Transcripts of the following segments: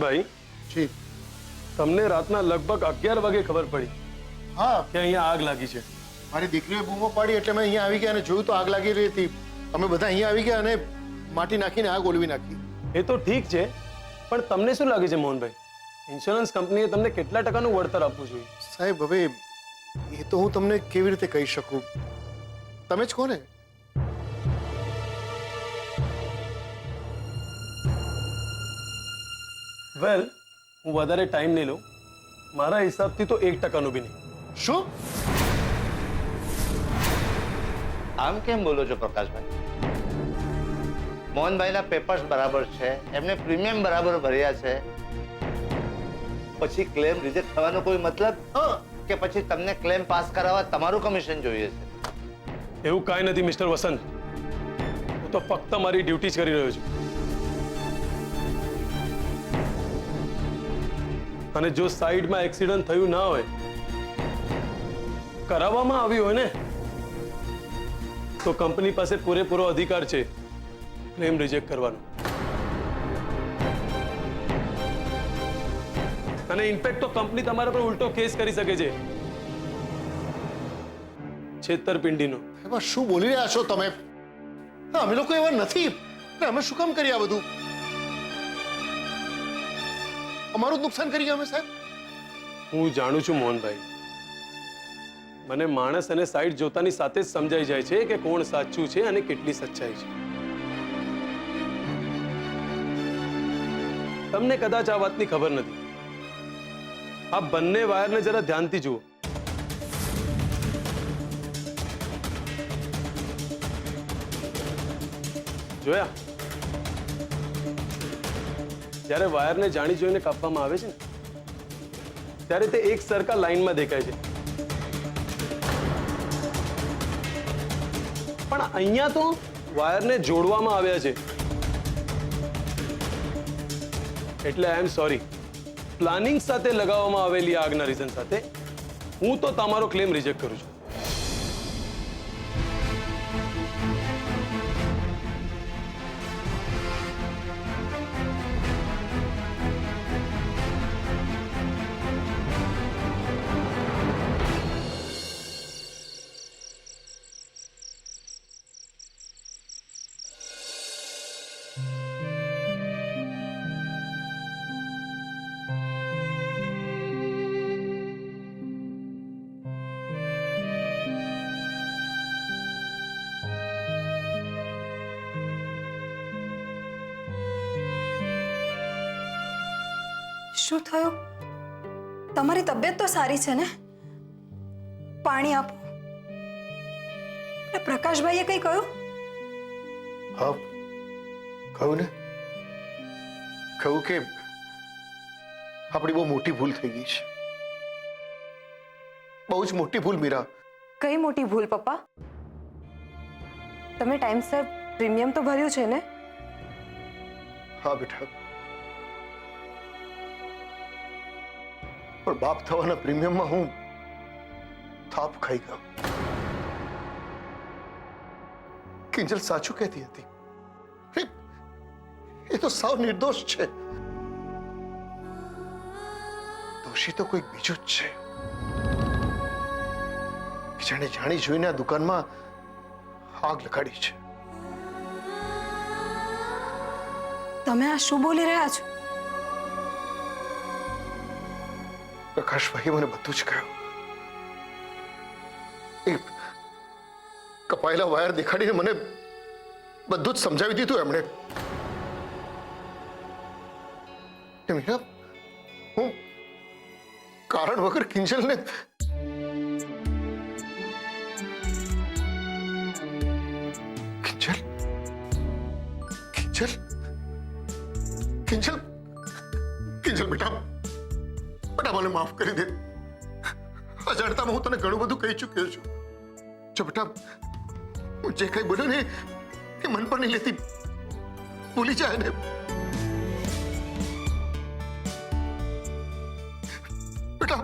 મોહનભાઈ જી તમને રાતના લગભગ 11 વાગે ખબર પડી હા કે અહીંયા આગ લાગી છે. મારી દીકરીએ બૂમો પાડી એટલે મેં અહીંયા આવી ગયા અને જોયું તો આગ લાગી રહી હતી. અમે બધા અહીંયા આવી ગયા અને માટી નાખીને આગ ઓલવી નાખી. એ તો ઠીક છે, પણ તમને શું લાગે છે મોહનભાઈ, ઇન્સ્યોરન્સ કંપનીએ તમને કેટલા ટકાનું વળતર આપવું જોઈએ? સાહેબ હવે એ તો હું તમને કેવી રીતે કહી શકું, તમે જ કહો ને. વેલ, હું વધારે ટાઈમ નહીં લઉં. મારા હિસાબથી તો 1% બી નહીં. શું? આમ કેમ બોલો છો પ્રકાશભાઈ? મોહનભાઈના પેપર્સ બરાબર છે, એમને પ્રીમિયમ બરાબર ભર્યા છે, પછી ક્લેમ રિજેક્ટ થવાનો કોઈ મતલબ કે પછી તમને ક્લેમ પાસ કરાવવા તમારું કમિશન જોઈએ છે? એવું કાંઈ નથી મિસ્ટર વસંત, હું તો ફક્ત મારી ડ્યુટી જ કરી રહ્યો છું. અને જો સાઈડમાં એક્સિડન્ટ થયું ના હોય, કરાવવામાં આવ્યું હોય ને, તો કંપની પાસે પૂરેપૂરો અધિકાર છે ક્લેમ રિજેક્ટ કરવાનો. અને ઇનફેક્ટ તો કંપની તમારા પર ઉલટો કેસ કરી શકે છે, છેતરપિંડીનો. એમાં શું બોલી રહ્યા છો તમે? અમે લોકો એવા નથી. અમે શું કામ કરીએ આ બધું? અમારું જ નુકસાન કરી ગયા અમે સાહેબ. હું જાણું છું મોહનભાઈ, મને માણસ અને સાઈડ જોતાની સાથે જ સમજાઈ જાય છે કે કોણ સાચું છે અને કેટલી સચ્ચાઈ છે. તમને કદાચ આ વાતની ખબર નથી. આ બંને વાયરને જરા ધ્યાનથી જુઓ. જોયા? જ્યારે વાયરને જાણી જોઈને કાપવામાં આવે છે ને, ત્યારે તે એક સરખા લાઈનમાં દેખાય છે. પણ અહીંયા તો વાયરને જોડવામાં આવ્યા છે. એટલે આઈ એમ સોરી, પ્લાનિંગ સાથે લગાવવામાં આવેલી આગના રીઝન સાથે હું તો તમારો ક્લેમ રિજેક્ટ કરું છું. શું થયું? તમારી તબિયત તો સારી છે ને? પાણી આપો. પ્રકાશભાઈએ કંઈ કહ્યું? હા કહું ને, કહું કે આપણી બહુ મોટી ભૂલ થઈ ગઈ છે. બહુ જ મોટી ભૂલ. મીરા, કઈ મોટી ભૂલ પપ્પા? તમે ટાઈમસર પ્રીમિયમ તો ભર્યું છે ને? હા બેટા, પણ બાપ થવાના પ્રીમિયમમાં હું થાપ ખાઈ ગયો. કિંજલ સાચું કહેતી હતી. એ તો સાવ નિર્દોષ છે. દોષી તો કોઈક બીજું જ છે. જેણે જાણી જોઈને આ દુકાનમાં આગ લગાડી છે. તમે આ શું બોલી રહ્યા છો? પ્રકાશભાઈએ મને બધું જ કહ્યું. એ કપાયેલા વાયર દેખાડીને મને બધું જ સમજાવી દીધું એમણે. મીરા, હું કારણ વગર કિંજલને કિંજલ કિંજલ કિંજલ કિંજલ બેટા, મને માફ કરી દે. અજાણતામાં હું તને ઘણું બધું કહી ચૂક્યો છું. જો બેટા, હું જે કઈ બોલ્યો ને એ મન પર નહીં લેતી. ભૂલી જાય ને. બેટા,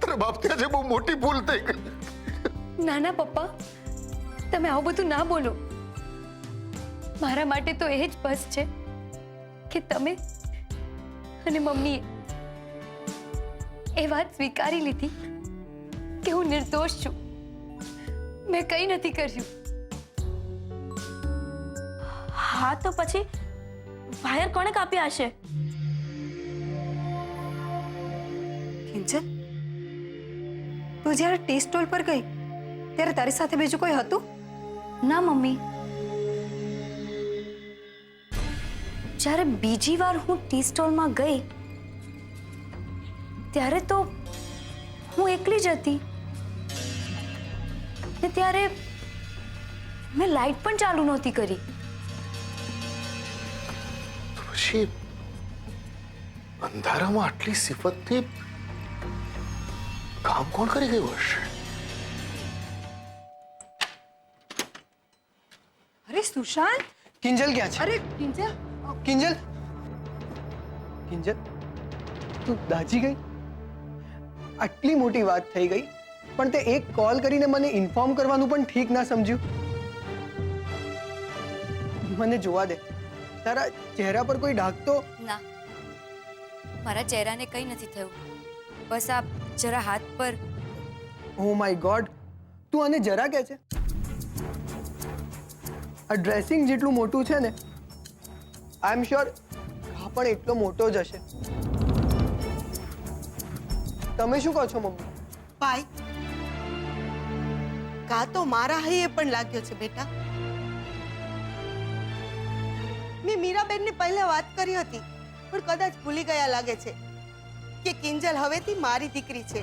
તારા બાપ ત્યાં જે બહુ મોટી ભૂલ થઈ ગઈ. ના ના પપ્પા, તમે આવું બધું ના બોલો. મારા માટે તો એ જ બસ છે કે તમે અને મમ્મીએ એ વાત સ્વીકારી લીધી કે હું નિર્દોષ છું, મેં કંઈ નથી કર્યું. હા તો પછી વાયર કોણે કાપ્યા હશે? કિંજલ, તું જ્યારે ટી સ્ટોલ પર ગઈ ત્યારે તારી સાથે બીજું કોઈ હતું? ના મમ્મી, જ્યારે બીજી વાર હું ટી સ્ટોલમાં ગઈ ત્યારે તો હું એકલી જ હતી ને ત્યારે મેં લાઈટ પણ ચાલુ નહોતી કરી. પછી અંધારામાં આટલી સિફતથી કામ કોણ કરી ગયું હશે? અરે સુશાંત, કિંજલ ક્યાં છે? અરે કિંજલ, કિંજલ, કિંજલ, તું દાજી ગઈ? આટલી મોટી વાત થઈ ગઈ પણ તે એક કોલ કરીને મને ઇન્ફોર્મ કરવાનું પણ ઠીક ના સમજ્યું. મને જોવા દે, તારા ચહેરા પર કોઈ ડાઘ તો? ના, મારા ચહેરાને કંઈ નથી થયું, બસ આ જરા હાથ પર. ઓ માય ગોડ, તું આને જરા કહે છે? આ ડ્રેસિંગ જેટલું મોટું છે ને, આઈ એમ શ્યોર આ પણ એટલો મોટો જ હશે. તમે શું કહો છો મમ્મી? ભાઈ, ઘા તો મારા હૈયે પણ લાગ્યો છે બેટા. મેં મીરાબેનને પહેલા વાત કરી હતી પણ કદાચ ભૂલી ગયા લાગે છે કે કિંજલ હવેથી મારી દીકરી છે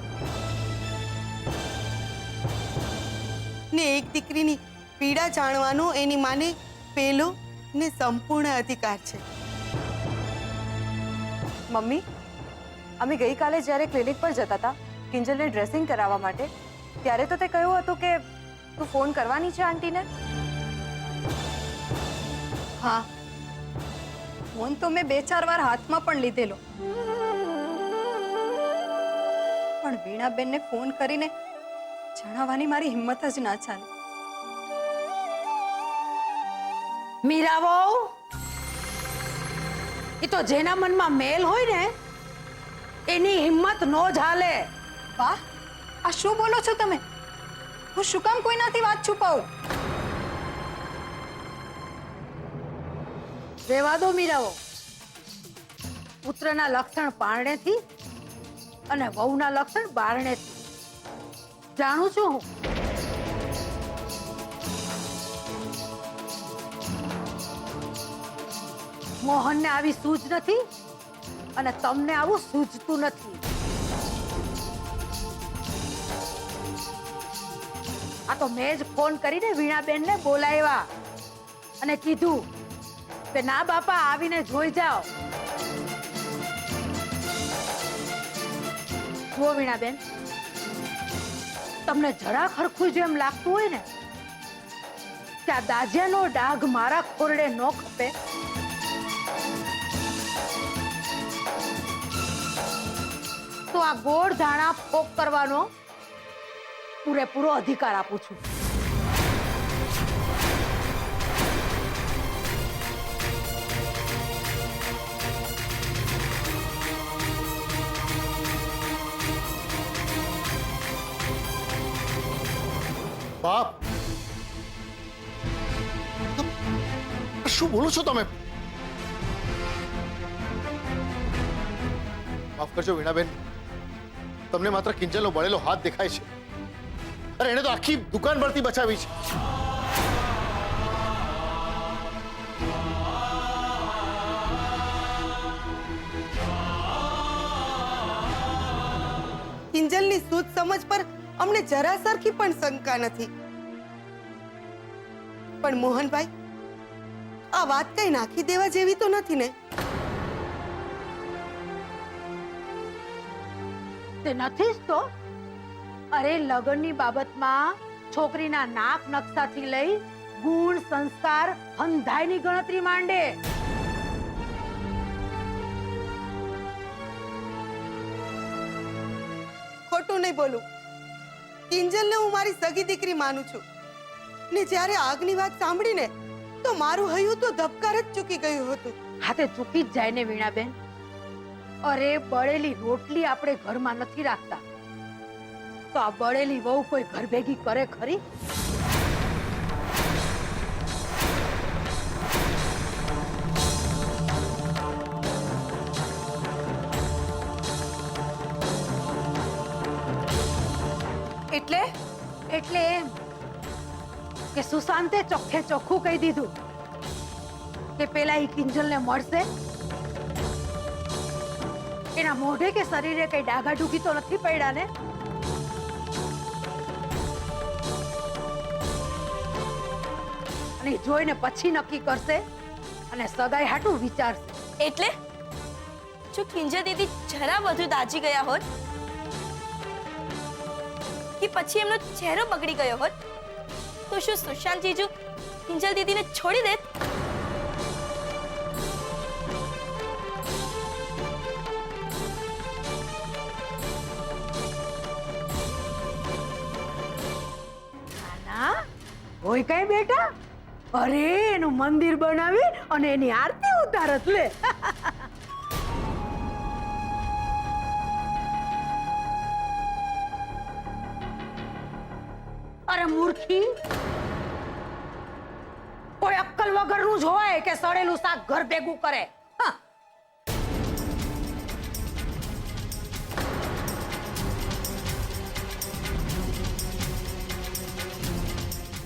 ને એક દીકરીની પીડા જાણવાનો એની માને પહેલો ને સંપૂર્ણ અધિકાર છે. મમ્મી, અમે ગઈકાલે જ્યારે ક્લિનિક પર જતા હતા કિંજલને ડ્રેસિંગ કરાવવા માટે, ત્યારે તો તે કહ્યું હતું કે તું ફોન કરવાની છે આંટીને. હા, ફોન તો મેં 2-4 વાર હાથમાં પણ લીધેલો, પણ વીણાબેનને ફોન કરીને જણાવવાની મારી હિંમત જ ના ચાલે. મીરા વહુ, એ તો જેના મનમાં મેલ હોય ને એની હિંમત નો જ હાલે. વાહ, આ શું બોલો છો તમે? હું શું કામ કોઈનાથી વાત છુપાવું? રેવા દો મીરા વહુ. પુત્રના લક્ષણ પારણેથી અને વહુના લક્ષણ બારણેથી. જાણું છું હું. મોહનને આવી સૂઝ નથી અને તમને આવું સૂઝતું નથી. આ તો મેં જ ફોન કરીને વીણાબેનને બોલાવ્યા અને કીધું કે ના બાપા આવીને જોઈ જાઓ. જુઓ વીણાબેન, તમને જરા ખરખું જેમ લાગતું હોય ને કે આ દાજિયાનો ડાઘ મારા ખોરડે ન ખપે, તો આ ગોળ ધાણા ફોક કરવાનો પૂરેપૂરો અધિકાર આપું છું. બાપ, શું બોલો છો તમે? માફ કરજો વીણાબેન, તમને માત્ર કિંજલનો બળેલો હાથ દેખાય છે. અરે એને તો આખી દુકાન ભરતી બચાવી છે. કિંજલની સૂઝ સમજ પર અમને જરા સરખી પણ શંકા નથી. પણ મોહનભાઈ, આ વાત કઈ નાખી દેવા જેવી તો નથી ને? તે નથી જ તો. અરે લગ્નની બાબતમાં છોકરીના નાક નકશાથી લઈ ગુણ સંસ્કાર હંધાઈની ગણતરી માંડે. ખોટું નહીં બોલું, કિંજલને હું મારી સગી દીકરી માનું છું ને જ્યારે આગની વાત સાંભળીને તો મારું હૈયું તો ધબકાર જ ચૂકી ગયું હતું. હા તે ચૂકી જ જાય ને વીણાબેન. અરે બળેલી રોટલી આપણે ઘરમાં નથી રાખતા, તો આ બળેલી વહુ કોઈ ઘર ભેગી કરે ખરી? એટલે એટલે એમ કે સુશાંતે ચોખ્ખે ચોખ્ખું કહી દીધું કે પેલા ઈ કિંજલને મળશે, એના મોઢે કે શરીરે કઈ ડાઘા ડૂઘી તો નથી પડ્યા ને? અને ઈ જોઈને પછી નક્કી કરશે અને સગાઈ હાટું વિચારશે. એટલે જો કિંજલ દીદી જરા વધુ દાજી ગયા હોત કે પછી એમનો ચહેરો બગડી ગયો હોત તો શું સુશાંત જીજુ કિંજલ દીદીને છોડી દેત? ના હોય કઈ બેટા, અરે એનું મંદિર બનાવી અને એની આરતી ઉતારત લે. અરે મૂર્ખી, કોઈ અક્કલ વગરનું જ હોય કે સડેલું શાક ઘર ભેગું કરે. હા.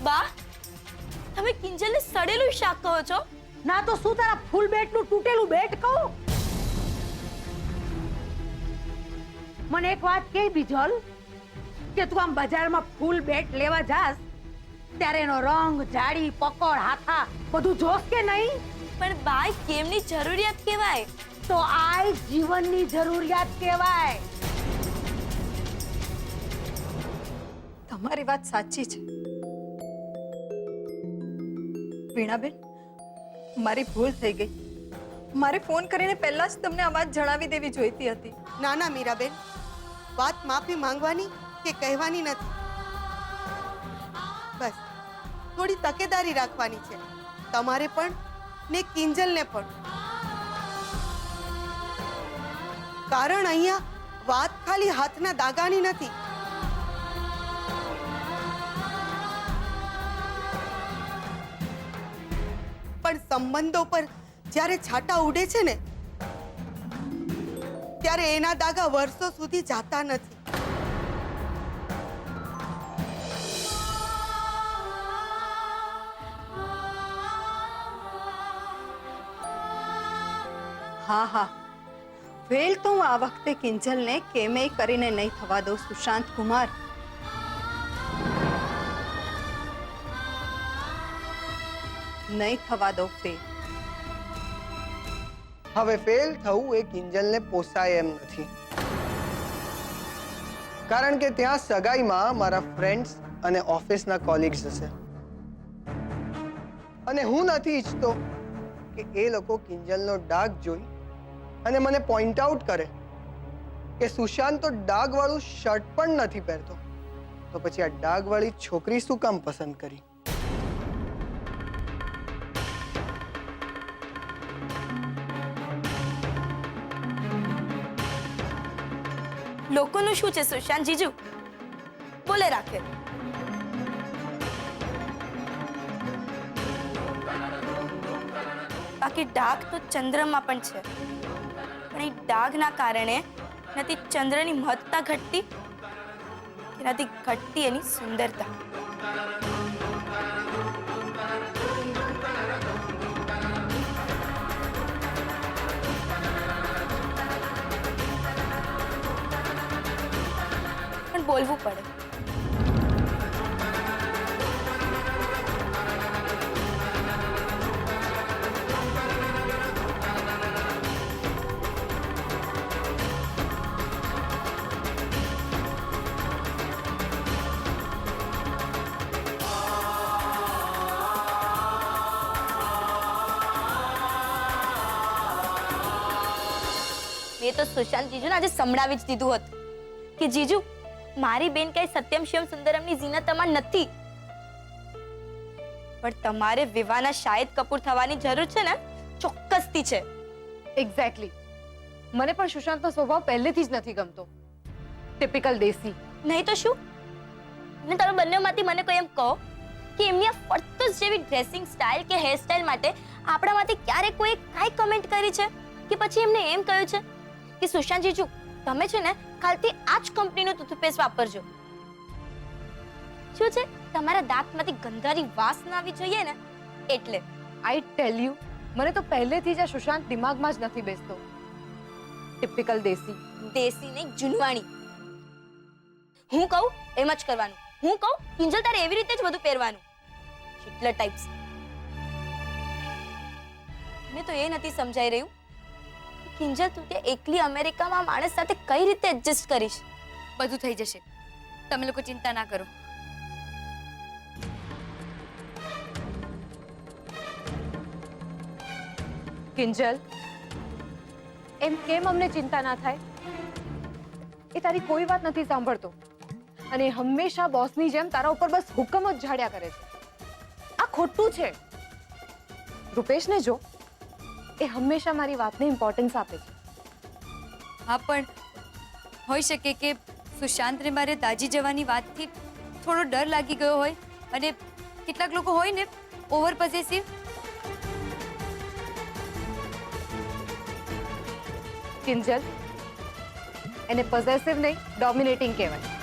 બા, તમે કિંજલને સડેલું શાક કહો છો? ના તો શું તારા ફૂલ બેટનું તૂટેલું બેટ કહું? મને એક વાત કહી બીજલ, કે તું આમ બજારમાં ફૂલ બેટ લેવા જાસ ત્યારે એનો રંગ, જાડી, પકડ, હાથા બધું જોશ કે નહીં? પણ બા, કેમની જરૂરિયાત કહેવાય? તો આ જીવનની જરૂરિયાત કહેવાય. તમારી વાત સાચી છે વીણાબેન, મારી ભૂલ થઈ ગઈ. મારે ફોન કરીને પહેલા જ તમને આ વાત જણાવી દેવી જોઈતી હતી. ના ના મીરાબેન, વાત માફી માંગવાની કે કહેવાની નથી. બસ થોડી તકેદારી રાખવાની છે, તમારે પણ ને કિંજલને પણ. કારણ અહીંયા વાત ખાલી હાથના દાગાની નથી. પણ સંબંધો પર જ્યારે છાંટા ઉડે છે ને, ત્યારે એના દાગા વર્ષો સુધી જાતા નથી. હા હા, ફેલ તો હું આ વખતે કિંજલને કેમેય કરીને નહીં થવા દઉં સુશાંત કુમાર. નહીં થવા દઉં ફેલ. હવે ફેલ થવું એ કિંજલને પોસાય એમ નથી, કારણ કે ત્યાં સગાઈમાં મારા ફ્રેન્ડ્સ અને ઓફિસના કોલિગ્સ હશે અને હું નથી ઈચ્છતો કે એ લોકો કિંજલનો ડાઘ જોઈ અને મને પોઈન્ટ આઉટ કરે કે સુશાંત તો ડાઘવાળું શર્ટ પણ નથી પહેરતો, તો પછી આ ડાઘવાળી છોકરી શું કામ પસંદ કરી? લોકોનું શું છે સુશાંત જીજુ? બોલે રાખે. બાકી ડાઘ તો ચંદ્રમાં પણ છે, પણ એ ડાઘના કારણે નથી ચંદ્રની મહત્તા ઘટતી કે નથી ઘટતી એની સુંદરતા. પણ બોલવું પડે. મેં તો સુશાંત જીજુને આજે સંભળાવી જ દીધું હતું કે જીજુ, મારી બેન કઈ સત્યમ શિવમ સુંદરમની ઝીનતમાં નથી, પણ તમારે વિવાહના શાહિદ કપૂર થવાની જરૂર છે ને, ચોક્કસથી છે. એક્ઝેક્ટલી. મને પણ સુશાંતનો સ્વભાવ પહેલેથી જ નથી ગમતો. ટિપિકલ દેશી. નહીં તો શું? ને તમે બંનેમાંથી મને કોઈ એમ કહો કે એમની આ ફરતસ જેવી ડ્રેસિંગ સ્ટાઇલ કે હેર સ્ટાઇલ માટે આપણામાંથી ક્યારેક કોઈ કાંઈ કમેન્ટ કરી છે કે પછી એમને એમ કહ્યું છે કે સુશાંત જીજુ તમે છે ને કાલથી આ જ કંપનીનું ટૂથપેસ્ટ વાપરજો? શું છે તમારા દાંતમાંથી ગંધારી વાસ ના આવી જોઈએ ને એટલે. આઈ ટેલ યુ, મને તો પહેલેથી જ આ સુશાંત દિમાગમાં જ નથી બેસતો. ટિપિકલ દેશી. દેશી નહીં જુનવાણી. હું કહું એમ જ કરવાનું. હું કહું કિંજલ તારે એવી રીતે જ બધું પહેરવાનું. Hitler types. મને તો એ નથી સમજાઈ રહ્યું કિંજલ તું તે એકલી અમેરિકામાં માણસ સાથે કઈ રીતે એડજસ્ટ કરીશ? બધું થઈ જશે, તમે લોકો ચિંતા ના કરો. કિંજલ, એમ કેમ અમને ચિંતા ના થાય? એ તારી કોઈ વાત નથી સાંભળતો અને હંમેશા બોસની જેમ તારા ઉપર બસ હુકમ જ ઝાડ્યા કરે છે. આ ખોટું છે. રૂપેશને જો, એ હંમેશા મારી વાતને ઇમ્પોર્ટન્સ આપે છે. હા, પણ હોઈ શકે કે સુશાંતને મારે દાજી જવાની વાતથી થોડો ડર લાગી ગયો હોય અને કેટલાક લોકો હોય ને ઓવર પોઝેસિવ. કિંજલ, એને પોઝેસિવ નહીં ડોમિનેટિંગ કહેવાય.